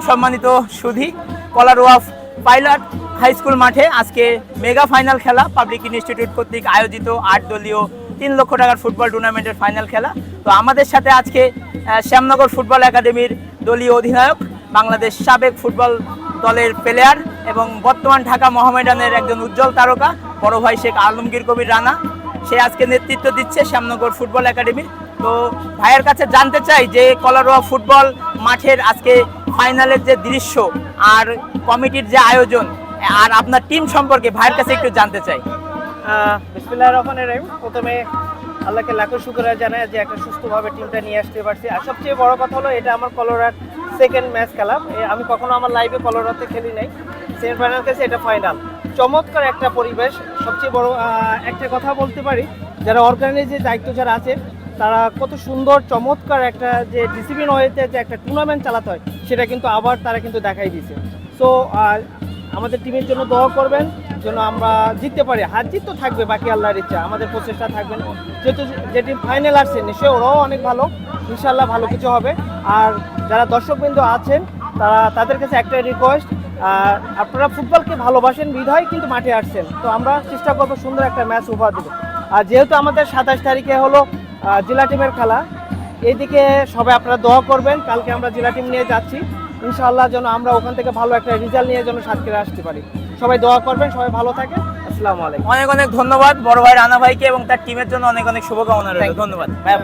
সম্মানিত সুধী, Kalaroa pilot high school মাঠে আজকে মেগা ফাইনাল খেলা পাবলিক ইনস্টিটিউট কর্তৃক আয়োজিত 8 দলীয় 3 লক্ষ টাকার ফুটবল টুর্নামেন্টের ফাইনাল খেলা। তো আমাদের সাথে আজকে শ্যামনগর ফুটবল একাডেমির দলীয় অধিনায়ক, বাংলাদেশ সাবেক ফুটবল দলের প্লেয়ার এবং বর্তমান ঢাকা মোহামেডানের একজন উজ্জ্বল তারকা বড় ভাই শেখ আলমগীর কবির রানা, সে আজকে নেতৃত্ব দিচ্ছে শ্যামনগর ফুটবল একাডেমির। তো ভাইয়ের কাছে জানতে চাই যে কলারোয়া ফুটবল মাঠের আজকে ফাইনালের যে দৃশ্য আর কমিটির যে আয়োজন আর আপনার টিম সম্পর্কে ভাইয়ের কাছে একটু জানতে চাই। বিসমিল্লাহির রহমানির রহিম। প্রথমে আল্লাহকে লাখো শুকরিয়া জানাই যে একটা সুস্থভাবে টিমটা নিয়ে আসতে পারছি। আর সবচেয়ে বড় কথা হলো এটা আমার কলোরার সেকেন্ড ম্যাচ খেলা। আমি কখনো আমার লাইভে কলোরাতে খেলি নাই, সেমিফাইনাল খেলছি, এটা ফাইনাল। চমৎকার একটা পরিবেশ। সবচেয়ে বড় একটা কথা বলতে পারি, যারা অর্গানাইজের দায়িত্ব যারা আছে তারা কত সুন্দর চমৎকার একটা যে ডিসিপ্লিন হয়েছে যে একটা টুর্নামেন্ট চালাতে হয় সেটা কিন্তু আবার তারা কিন্তু দেখাই দিয়েছে। সো আমাদের টিমের জন্য দোয়া করবেন যেন আমরা জিততে পারি। হার জিত তো থাকবে, বাকি আল্লাহর ইচ্ছা, আমাদের প্রচেষ্টা থাকবেন। যেহেতু যে টিম ফাইনাল আসছে নিশ্চয়ই ওরাও অনেক ভালো, ইনশাল্লাহ ভালো কিছু হবে। আর যারা দর্শকবৃন্দ আছেন তাদের কাছে একটাই রিকোয়েস্ট, আপনারা ফুটবলকে ভালোবাসেন বিধায় কিন্তু মাঠে আসছেন, তো আমরা চেষ্টা করবো সুন্দর একটা ম্যাচ উপহার দেবো। আর যেহেতু আমাদের 27 তারিখে হলো জেলা টিমের খেলা, এইদিকে সবাই আপনারা দোয়া করবেন। কালকে আমরা জেলা টিম নিয়ে যাচ্ছি, ইনশাআল্লাহ যেন আমরা ওখান থেকে ভালো একটা রেজাল্ট নিয়ে যেন সাতক্ষীরা আসতে পারি। সবাই দোয়া করবেন, সবাই ভালো থাকেন। আসসালামু আলাইকুম। অনেক অনেক ধন্যবাদ বড় ভাই রানা ভাইকে এবং তার টিমের জন্য অনেক অনেক শুভকামনা রইল। ধন্যবাদ ভাই।